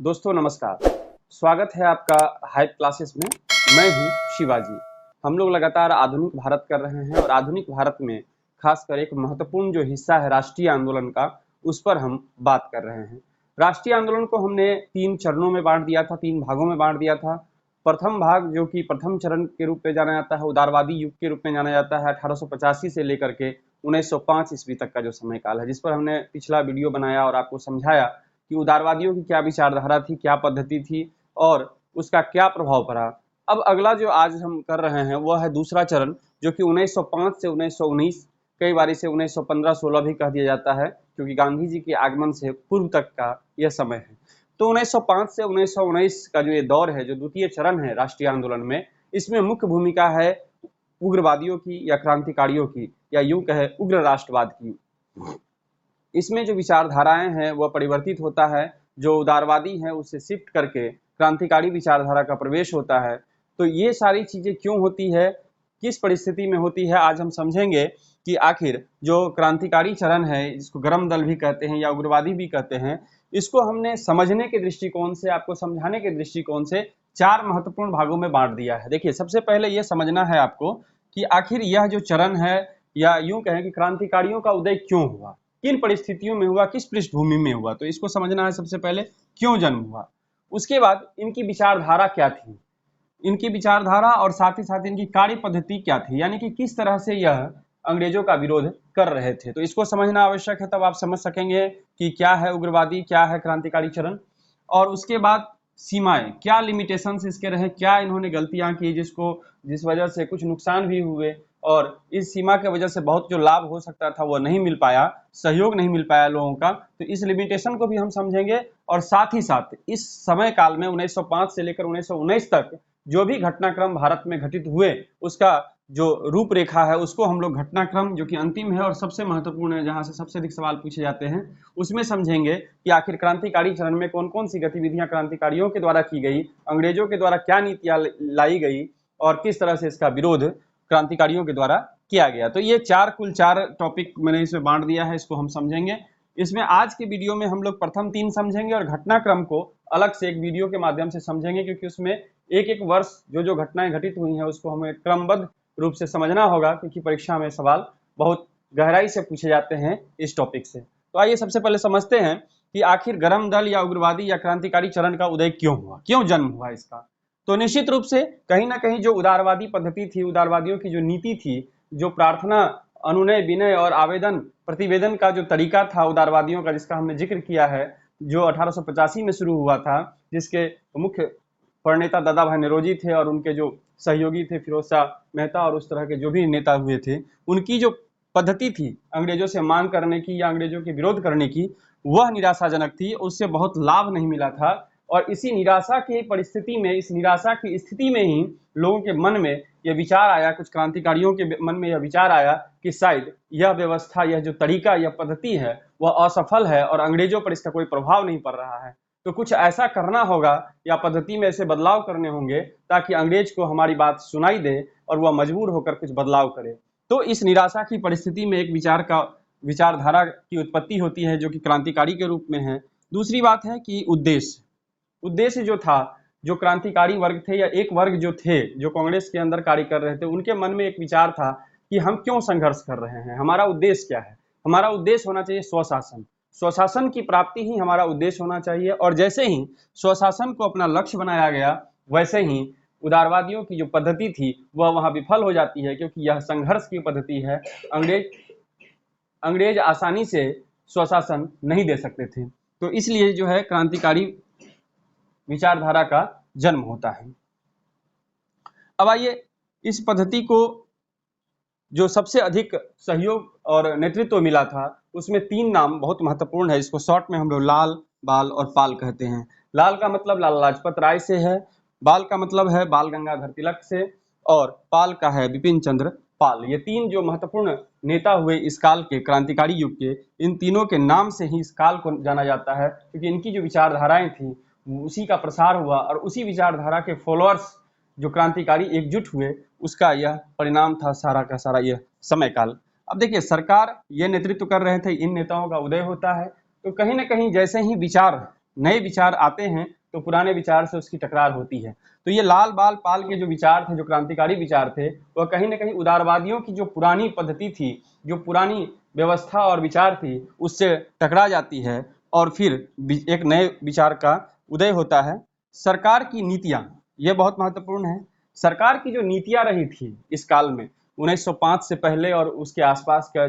दोस्तों नमस्कार, स्वागत है आपका हाइप क्लासेस में। मैं हूं शिवाजी। हम लोग लगातार आधुनिक भारत कर रहे हैं और आधुनिक भारत में खासकर एक महत्वपूर्ण जो हिस्सा है राष्ट्रीय आंदोलन का, उस पर हम बात कर रहे हैं। राष्ट्रीय आंदोलन को हमने 3 चरणों में बांट दिया था, 3 भागों में बांट दिया था। प्रथम भाग जो कि प्रथम चरण के रूप में जाना जाता है, उदारवादी युग के रूप में जाना जाता है, 1885 से लेकर के 1905 ईस्वी तक का जो समय काल है, जिस पर हमने पिछला वीडियो बनाया और आपको समझाया कि उदारवादियों की क्या विचारधारा थी, क्या पद्धति थी और उसका क्या प्रभाव पड़ा। अब अगला जो आज हम कर रहे हैं वह है दूसरा चरण, जो कि 1905 से 1919, कई बार इसे 1915-16 भी कह दिया जाता है, क्योंकि गांधी जी के आगमन से पूर्व तक का यह समय है। तो 1905 से 1919 का जो ये दौर है, जो द्वितीय चरण है राष्ट्रीय आंदोलन में, इसमें मुख्य भूमिका है उग्रवादियों की या क्रांतिकारियों की, या यूं कहे उग्र राष्ट्रवाद की। इसमें जो विचारधाराएं हैं वह परिवर्तित होता है, जो उदारवादी है उससे शिफ्ट करके क्रांतिकारी विचारधारा का प्रवेश होता है। तो ये सारी चीजें क्यों होती है, किस परिस्थिति में होती है, आज हम समझेंगे कि आखिर जो क्रांतिकारी चरण है, जिसको गरम दल भी कहते हैं या उग्रवादी भी कहते हैं, इसको हमने समझने के दृष्टिकोण से, आपको समझाने के दृष्टिकोण से 4 महत्वपूर्ण भागों में बांट दिया है। देखिए, सबसे पहले यह समझना है आपको कि आखिर यह जो चरण है, या यूं कहें कि क्रांतिकारियों का उदय क्यों हुआ, किन परिस्थितियों में हुआ, किस पृष्ठभूमि में हुआ। तो इसको समझना है सबसे पहले, क्यों जन्म हुआ। उसके बाद इनकी विचारधारा क्या थी, इनकी विचारधारा और साथ ही साथ इनकी कार्य पद्धति क्या थी, यानी कि किस तरह से यह अंग्रेजों का विरोध कर रहे थे। तो इसको समझना आवश्यक है, तब आप समझ सकेंगे कि क्या है उग्रवादी, क्या है क्रांतिकारी चरण। और उसके बाद सीमाएं, क्या लिमिटेशंस इसके रहे, क्या इन्होंने गलतियां की जिस वजह से कुछ नुकसान भी हुए, और इस सीमा के वजह से बहुत जो लाभ हो सकता था वो नहीं मिल पाया, सहयोग नहीं मिल पाया लोगों का। तो इस लिमिटेशन को भी हम समझेंगे, और साथ ही साथ इस समय काल में 1905 से लेकर 1919 तक जो भी घटनाक्रम भारत में घटित हुए, उसका जो रूपरेखा है उसको हम लोग घटनाक्रम, जो कि अंतिम है और सबसे महत्वपूर्ण है, जहां से सबसे अधिक सवाल पूछे जाते हैं, उसमें समझेंगे कि आखिर क्रांतिकारी चरण में कौन कौन सी गतिविधियां क्रांतिकारियों के द्वारा की गई, अंग्रेजों के द्वारा क्या नीतियां लाई गई और किस तरह से इसका विरोध क्रांतिकारियों के द्वारा किया गया। तो ये कुल चार टॉपिक मैंने इसमें बांट दिया है, इसको हम समझेंगे। इसमें आज के वीडियो में हम लोग प्रथम 3 समझेंगे और घटनाक्रम को अलग से एक वीडियो के माध्यम से समझेंगे, क्योंकि उसमें एक एक वर्ष जो घटनाएं घटित हुई हैं उसको हमें क्रमबद्ध रूप से समझना होगा, क्योंकि परीक्षा में सवाल बहुत गहराई से पूछे जाते हैं इस टॉपिक से। तो आइए सबसे पहले समझते हैं कि आखिर गरम दल या उग्रवादी या क्रांतिकारी चरण का उदय क्यों हुआ, क्यों जन्म हुआ इसका। तो निश्चित रूप से कहीं ना कहीं जो उदारवादी पद्धति थी, उदारवादियों की जो नीति थी, जो प्रार्थना, अनुनय, विनय और आवेदन प्रतिवेदन का जो तरीका था उदारवादियों का, जिसका हमने जिक्र किया है, जो 1885 में शुरू हुआ था, जिसके मुख्य प्रणेता दादा भाई नौरोजी थे और उनके जो सहयोगी थे फिरोज शाह मेहता और उस तरह के जो भी नेता हुए थे, उनकी जो पद्धति थी अंग्रेजों से मांग करने की या अंग्रेजों के विरोध करने की, वह निराशाजनक थी, उससे बहुत लाभ नहीं मिला था। और इसी निराशा की परिस्थिति में, इस निराशा की स्थिति में ही लोगों के मन में यह विचार आया, कुछ क्रांतिकारियों के मन में यह विचार आया कि शायद यह व्यवस्था, यह जो तरीका, यह पद्धति है वह असफल है और अंग्रेजों पर इसका कोई प्रभाव नहीं पड़ रहा है। तो कुछ ऐसा करना होगा या पद्धति में ऐसे बदलाव करने होंगे ताकि अंग्रेज को हमारी बात सुनाई दे और वह मजबूर होकर कुछ बदलाव करे। तो इस निराशा की परिस्थिति में एक विचारधारा की उत्पत्ति होती है, जो कि क्रांतिकारी के रूप में है। दूसरी बात है कि उद्देश्य जो था, जो क्रांतिकारी वर्ग थे या एक वर्ग जो थे, जो कांग्रेस के अंदर कार्य कर रहे थे, उनके मन में एक विचार था कि हम क्यों संघर्ष कर रहे हैं, हमारा उद्देश्य क्या है। हमारा उद्देश्य होना चाहिए स्वशासन, स्वशासन की प्राप्ति ही हमारा उद्देश्य होना चाहिए। और जैसे ही स्वशासन को अपना लक्ष्य बनाया गया, वैसे ही उदारवादियों की जो पद्धति थी वह वहां विफल हो जाती है, क्योंकि यह संघर्ष की पद्धति है। अंग्रेज आसानी से स्वशासन नहीं दे सकते थे। तो इसलिए जो है क्रांतिकारी विचारधारा का जन्म होता है। अब आइए, इस पद्धति को जो सबसे अधिक सहयोग और नेतृत्व मिला था, उसमें 3 नाम बहुत महत्वपूर्ण है, इसको शॉर्ट में हम लोग लाल, बाल और पाल कहते हैं। लाल का मतलब लाला लाजपत राय से है, बाल का मतलब है बाल गंगाधर तिलक से, और पाल का है बिपिन चंद्र पाल। ये 3 जो महत्वपूर्ण नेता हुए इस काल के, क्रांतिकारी युग के, इन तीनों के नाम से ही इस काल को जाना जाता है, क्योंकि इनकी जो विचारधाराएं थी उसी का प्रसार हुआ और उसी विचारधारा के फॉलोअर्स जो क्रांतिकारी एकजुट हुए, उसका यह परिणाम था सारा का सारा यह समय काल। अब देखिए, सरकार ये नेतृत्व कर रहे थे, इन नेताओं का उदय होता है। तो कहीं ना कहीं जैसे ही नए विचार आते हैं, तो पुराने विचार से उसकी टकरार होती है। तो ये लाल बाल पाल के जो विचार थे, जो क्रांतिकारी विचार थे, वह कहीं ना कहीं उदारवादियों की जो पुरानी पद्धति थी, जो पुरानी व्यवस्था और विचार थी, उससे टकरा जाती है और फिर एक नए विचार का उदय होता है। सरकार की नीतियां, ये बहुत महत्वपूर्ण है। सरकार की जो नीतियां रही थी इस काल में, 1905 से पहले और उसके आसपास का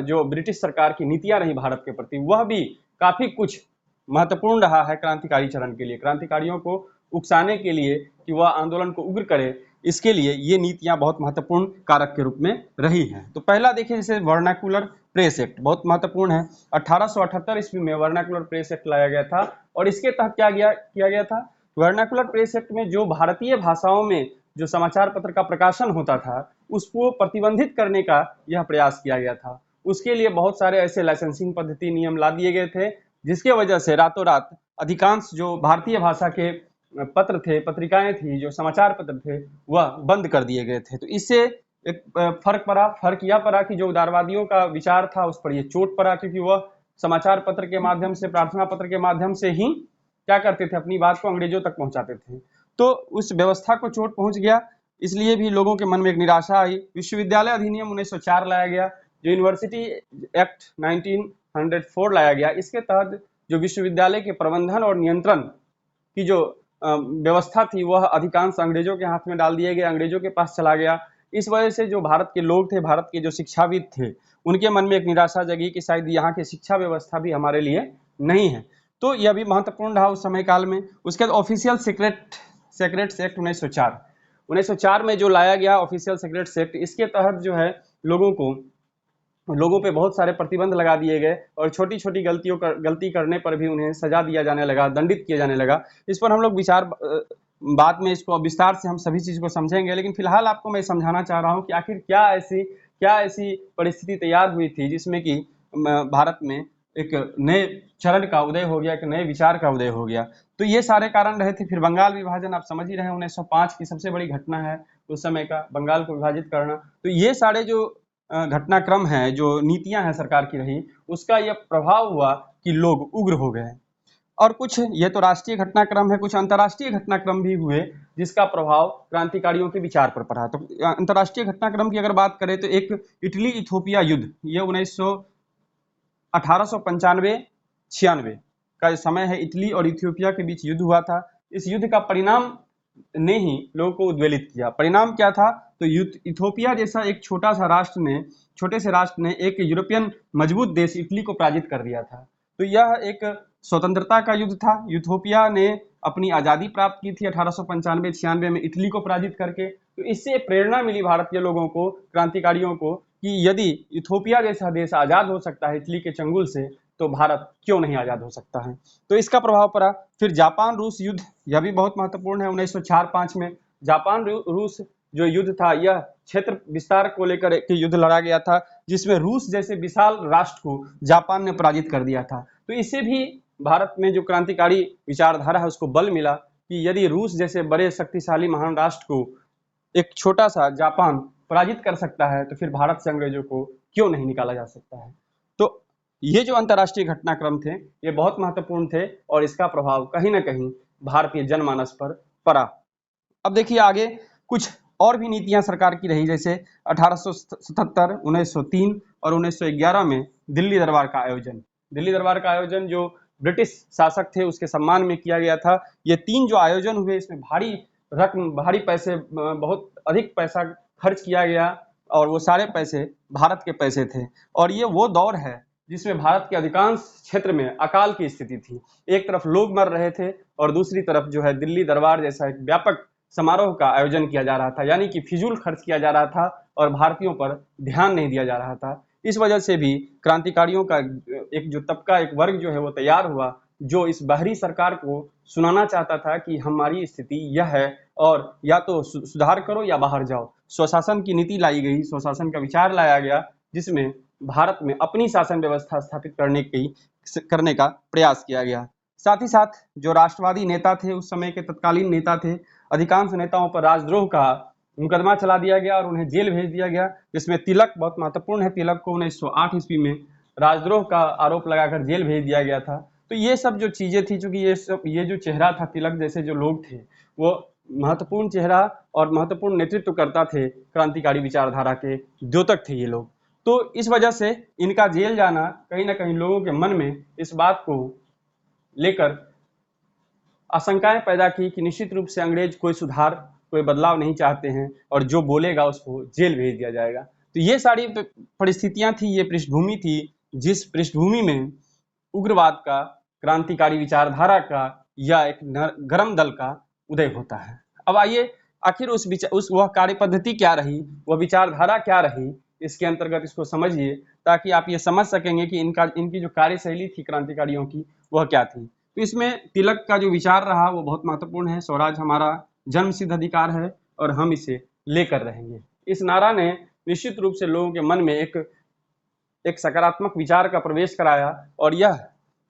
जो ब्रिटिश सरकार की नीतियां रही भारत के प्रति, वह भी काफी कुछ महत्वपूर्ण रहा है क्रांतिकारी चरण के लिए, क्रांतिकारियों को उकसाने के लिए कि वह आंदोलन को उग्र करे, इसके लिए ये नीतियां बहुत महत्वपूर्ण कारक के रूप में रही हैं। तो पहला देखिए, जैसे वर्नाकुलर प्रेस एक्ट बहुत महत्वपूर्ण है। 1878 ईस्वी में वर्नाकुलर प्रेस एक्ट लाया गया था और इसके तहत क्या किया गया था, वर्नाकुलर प्रेस एक्ट में जो भारतीय भाषाओं में जो समाचार पत्र का प्रकाशन होता था उसको प्रतिबंधित करने का यह प्रयास किया गया था। उसके लिए बहुत सारे ऐसे लाइसेंसिंग पद्धति नियम ला दिए गए थे, जिसके वजह से रातों रात अधिकांश जो भारतीय भाषा के पत्र थे, पत्रिकाएं थी, जो समाचार पत्र थे, वह बंद कर दिए गए थे। तो इससे एक फर्क यह पड़ा कि जो उदारवादियों का विचार था उस पर यह चोट पड़ा, क्योंकि वह समाचार पत्र के माध्यम से, प्रार्थना पत्र के माध्यम से ही क्या करते थे, अपनी बात को अंग्रेजों तक पहुंचाते थे। तो उस व्यवस्था को चोट पहुंच गया, इसलिए भी लोगों के मन में एक निराशा आई। विश्वविद्यालय अधिनियम 1904 लाया गया, जो यूनिवर्सिटी एक्ट 1904 लाया गया। इसके तहत जो विश्वविद्यालय के प्रबंधन और नियंत्रण की जो व्यवस्था थी वह अधिकांश अंग्रेजों के हाथ में डाल दिए गए, अंग्रेजों के पास चला गया। इस वजह से जो भारत के लोग थे, भारत के जो शिक्षाविद थे, उनके मन में एक निराशा जगी कि शायद यहाँ की शिक्षा व्यवस्था भी हमारे लिए नहीं है। तो यह भी महत्वपूर्ण रहा उस समय काल में। उसके बाद ऑफिशियल सेक्रेट्स एक्ट 1904 में जो लाया गया ऑफिशियल सेक्रेट्स एक्ट, इसके तहत जो है लोगों पे बहुत सारे प्रतिबंध लगा दिए गए और छोटी छोटी गलती करने पर भी उन्हें सजा दिया जाने लगा, दंडित किया जाने लगा। इस पर हम लोग बाद में इसको विस्तार से हम सभी चीज को समझेंगे, लेकिन फिलहाल आपको मैं समझाना चाह रहा हूँ कि आखिर क्या ऐसी परिस्थिति तैयार हुई थी जिसमें कि भारत में एक नए चरण का उदय हो गया, एक नए विचार का उदय हो गया। तो ये सारे कारण रहे थे। फिर बंगाल विभाजन, आप समझ ही रहे हैं, 1905 की सबसे बड़ी घटना है उस समय का, बंगाल को विभाजित करना। तो ये सारे जो घटनाक्रम है, जो नीतियां हैं सरकार की रही, उसका यह प्रभाव हुआ कि लोग उग्र हो गए। और कुछ, ये तो राष्ट्रीय घटनाक्रम है, कुछ अंतर्राष्ट्रीय घटनाक्रम भी हुए जिसका प्रभाव क्रांतिकारियों के विचार पर पड़ा। तो अंतर्राष्ट्रीय घटनाक्रम की अगर बात करें तो एक इटली इथोपिया युद्ध, ये 1895-96 का समय है, इटली और इथियोपिया के बीच युद्ध हुआ था। इस युद्ध का परिणाम ने ही लोगों को उद्वेलित किया। परिणाम क्या था, तो इथोपिया जैसा एक छोटे से राष्ट्र ने एक यूरोपियन मजबूत देश इटली को पराजित कर दिया था। तो यह एक स्वतंत्रता का युद्ध था। इथोपिया ने अपनी आज़ादी प्राप्त की थी 1895-96 में इटली को पराजित करके। तो इससे प्रेरणा मिली भारतीय लोगों को, क्रांतिकारियों को, कि यदि इथोपिया जैसा देश आज़ाद हो सकता है इटली के चंगुल से, तो भारत क्यों नहीं आज़ाद हो सकता है। तो इसका प्रभाव पड़ा। फिर जापान रूस युद्ध, यह भी बहुत महत्वपूर्ण है। 1904-05 में जापान रूस जो युद्ध था, यह क्षेत्र विस्तार को लेकर एक युद्ध लड़ा गया था, जिसमें रूस जैसे विशाल राष्ट्र को जापान ने पराजित कर दिया था। तो इससे भी भारत में जो क्रांतिकारी विचारधारा है उसको बल मिला कि यदि रूस जैसे बड़े शक्तिशाली महान राष्ट्र को एक छोटा सा जापान पराजित कर सकता है, तो फिर भारत से अंग्रेजों को क्यों नहीं निकाला जा सकता है। तो ये जो अंतर्राष्ट्रीय घटनाक्रम थे, ये बहुत महत्वपूर्ण थे और इसका प्रभाव कहीं ना कहीं भारतीय जनमानस पर पड़ा। अब देखिए आगे कुछ और भी नीतियां सरकार की रही, जैसे 1877, 1903 और 1911 में दिल्ली दरबार का आयोजन जो ब्रिटिश शासक थे उसके सम्मान में किया गया था। ये 3 जो आयोजन हुए, इसमें भारी पैसे, बहुत अधिक पैसा खर्च किया गया और वो सारे पैसे भारत के पैसे थे। और ये वो दौर है जिसमें भारत के अधिकांश क्षेत्र में अकाल की स्थिति थी। एक तरफ लोग मर रहे थे और दूसरी तरफ जो है दिल्ली दरबार जैसा एक व्यापक समारोह का आयोजन किया जा रहा था, यानी कि फिजूल खर्च किया जा रहा था और भारतीयों पर ध्यान नहीं दिया जा रहा था। इस वजह से भी क्रांतिकारियों का एक जो तबका, एक वर्ग जो है वो तैयार हुआ, जो इस बाहरी सरकार को सुनाना चाहता था कि हमारी स्थिति यह है और या तो सुधार करो या बाहर जाओ। स्वशासन की नीति लाई गई, स्वशासन का विचार लाया गया, जिसमें भारत में अपनी शासन व्यवस्था स्थापित करने का प्रयास किया गया। साथ ही साथ जो राष्ट्रवादी नेता थे, उस समय के तत्कालीन नेता थे, अधिकांश नेताओं पर राजद्रोह का मुकदमा चला दिया गया और उन्हें जेल भेज दिया गया, जिसमें तिलक बहुत महत्वपूर्ण है। तिलक को 1908 ईस्वी में राजद्रोह का आरोप लगाकर जेल भेज दिया गया था। तो ये सब जो चीजें थी, चूंकि ये जो चेहरा था, तिलक जैसे जो लोग थे, वो महत्वपूर्ण चेहरा और महत्वपूर्ण नेतृत्व करता थे क्रांतिकारी विचारधारा के, द्योतक थे ये लोग। तो इस वजह से इनका जेल जाना कहीं ना कहीं लोगों के मन में इस बात को लेकर आशंकाएं पैदा की कि निश्चित रूप से अंग्रेज कोई सुधार, कोई बदलाव नहीं चाहते हैं और जो बोलेगा उसको जेल भेज दिया जाएगा। तो ये सारी परिस्थितियां थी, ये पृष्ठभूमि थी, जिस पृष्ठभूमि में उग्रवाद का, क्रांतिकारी विचारधारा का या एक गर्म दल का उदय होता है। अब आइए, आखिर वह कार्य पद्धति क्या रही, वह विचारधारा क्या रही, इसके अंतर्गत इसको समझिए, ताकि आप ये समझ सकेंगे कि इनकी जो कार्यशैली थी क्रांतिकारियों की, वह क्या थी। तो इसमें तिलक का जो विचार रहा वो बहुत महत्वपूर्ण है। स्वराज हमारा जन्मसिद्ध अधिकार है और हम इसे लेकर रहेंगे। इस नारा ने निश्चित रूप से लोगों के मन में एक सकारात्मक विचार का प्रवेश कराया और यह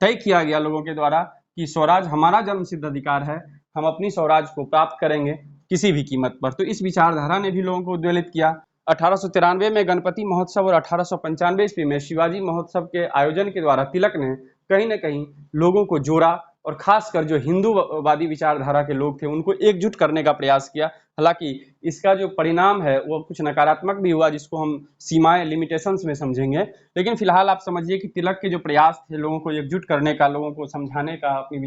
तय किया गया लोगों के द्वारा कि स्वराज हमारा जन्मसिद्ध अधिकार है, हम अपनी स्वराज को प्राप्त करेंगे किसी भी कीमत पर। तो इस विचारधारा ने भी लोगों को उद्वेलित किया। 1893 में गणपति महोत्सव और 1895 ईस्वी में शिवाजी महोत्सव के आयोजन के द्वारा तिलक ने कहीं न कहीं लोगों को जोड़ा और खासकर जो हिंदूवादी विचारधारा के लोग थे उनको एकजुट करने का प्रयास किया। हालांकि इसका जो परिणाम है वो कुछ नकारात्मक भी हुआ, जिसको हम सीमाएं, लिमिटेशंस में समझेंगे। लेकिन फिलहाल आप समझिए कि तिलक के जो प्रयास थे लोगों को एकजुट करने का, लोगों को समझाने का, अपने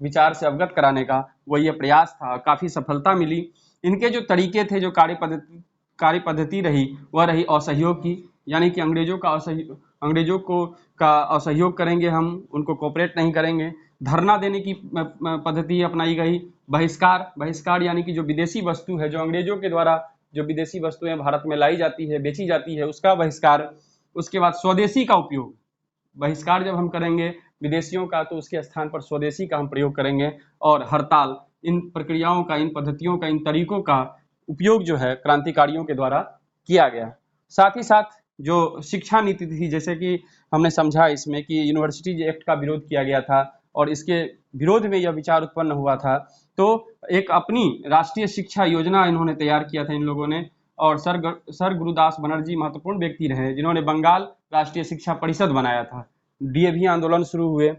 विचार से अवगत कराने का, वो ये प्रयास था। काफी सफलता मिली। इनके जो तरीके थे, जो कार्य पद्धति रही, वह रही असहयोग की, यानी कि अंग्रेजों का असहयोग करेंगे, हम उनको कोऑपरेट नहीं करेंगे। धरना देने की पद्धति अपनाई गई। बहिष्कार यानी कि जो विदेशी वस्तु है, जो अंग्रेजों के द्वारा जो विदेशी वस्तुएं भारत में लाई जाती है, बेची जाती है, उसका बहिष्कार। उसके बाद स्वदेशी का उपयोग, बहिष्कार जब हम करेंगे विदेशियों का तो उसके स्थान पर स्वदेशी का हम प्रयोग करेंगे। और हड़ताल, इन प्रक्रियाओं का, इन पद्धतियों का, इन तरीकों का उपयोग जो है क्रांतिकारियों के द्वारा किया गया। साथ ही साथ जो शिक्षा नीति थी, जैसे कि हमने समझा इसमें कि यूनिवर्सिटीज एक्ट का विरोध किया गया था और इसके विरोध में यह विचार उत्पन्न हुआ था। तो एक अपनी राष्ट्रीय शिक्षा योजना इन्होंने तैयार किया था इन लोगों ने। और सर गुरुदास बनर्जी महत्वपूर्ण व्यक्ति रहे जिन्होंने बंगाल राष्ट्रीय शिक्षा परिषद बनाया था। डीएवी आंदोलन शुरू हुए,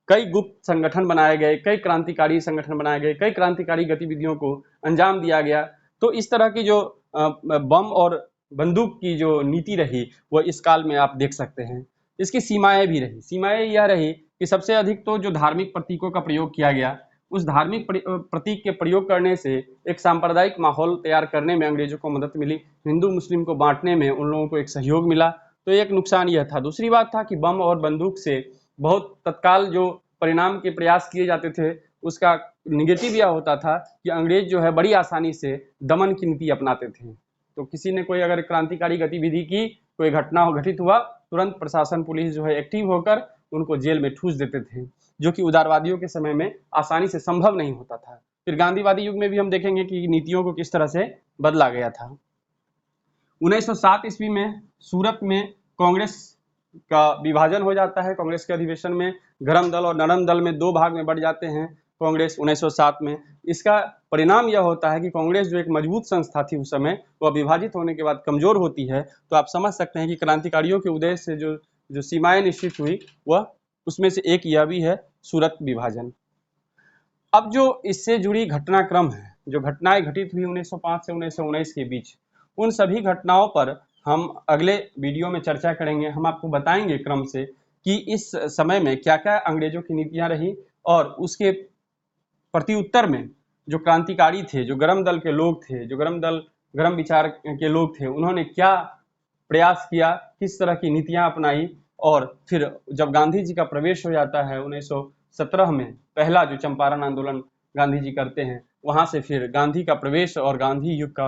कई गुप्त संगठन बनाए गए, कई क्रांतिकारी संगठन बनाए गए, कई क्रांतिकारी गतिविधियों को अंजाम दिया गया। तो इस तरह की जो बम और बंदूक की जो नीति रही वो इस काल में आप देख सकते हैं। इसकी सीमाएं भी रही। सीमाएं यह रही कि सबसे अधिक तो जो धार्मिक प्रतीकों का प्रयोग किया गया, उस धार्मिक प्रतीक के प्रयोग करने से एक सांप्रदायिक माहौल तैयार करने में अंग्रेजों को मदद मिली। हिंदू मुस्लिम को बांटने में उन लोगों को एक सहयोग मिला। तो एक नुकसान यह था। दूसरी बात था कि बम और बंदूक से बहुत तत्काल जो परिणाम के प्रयास किए जाते थे, उसका निगेटिव यह होता था कि अंग्रेज जो है बड़ी आसानी से दमन की नीति अपनाते थे। तो किसी ने कोई अगर क्रांतिकारी गतिविधि की, कोई घटना घटित हुआ, तुरंत प्रशासन, पुलिस जो है एक्टिव होकर उनको जेल में ठूस देते थे, जो कि उदारवादियों के समय में आसानी से संभव नहीं होता था। फिर गांधीवादी युग में भी हम देखेंगे कि नीतियों को किस तरह से बदला गया था। 1907 ईस्वी में सूरत में कांग्रेस का विभाजन हो जाता है। कांग्रेस के अधिवेशन में गर्म दल और नरम दल में दो भाग में बढ़ जाते हैं कांग्रेस 1907 में। इसका परिणाम यह होता है कि कांग्रेस जो एक मजबूत संस्था थी उस समय, वह विभाजित होने के बाद कमजोर होती है। तो आप समझ सकते हैं कि क्रांतिकारियों के उदय से जो सीमाएं निश्चित हुई, वह उसमें से एक यह भी है, सूरत विभाजन। अब जो इससे जुड़ी घटनाक्रम है, जो घटनाएं घटित हुई 1905 से 1919 के बीच, उन सभी घटनाओं पर हम अगले वीडियो में चर्चा करेंगे। हम आपको बताएंगे क्रम से कि इस समय में क्या क्या अंग्रेजों की नीतियां रही और उसके प्रति उत्तर में जो क्रांतिकारी थे, जो गर्म दल के लोग थे, जो गर्म विचार के लोग थे, उन्होंने क्या प्रयास किया, किस तरह की नीतियां अपनाई। और फिर जब गांधी जी का प्रवेश हो जाता है 1917 में, पहला जो चंपारण आंदोलन गांधी जी करते हैं, वहां से फिर गांधी का प्रवेश और गांधी युग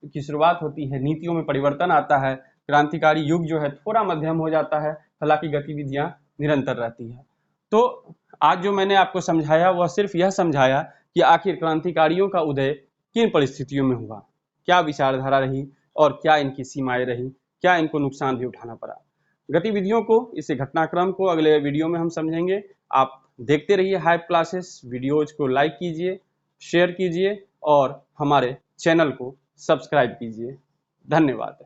की शुरुआत होती है। नीतियों में परिवर्तन आता है, क्रांतिकारी युग जो है थोड़ा मध्यम हो जाता है, हालांकि गतिविधियां निरंतर रहती है। तो आज जो मैंने आपको समझाया वह सिर्फ यह समझाया कि आखिर क्रांतिकारियों का उदय किन परिस्थितियों में हुआ, क्या विचारधारा रही और क्या इनकी सीमाएं रही, क्या इनको नुकसान भी उठाना पड़ा। गतिविधियों को, इस घटनाक्रम को अगले वीडियो में हम समझेंगे। आप देखते रहिए हाइप क्लासेस। वीडियोज को लाइक कीजिए, शेयर कीजिए और हमारे चैनल को सब्सक्राइब कीजिए। धन्यवाद।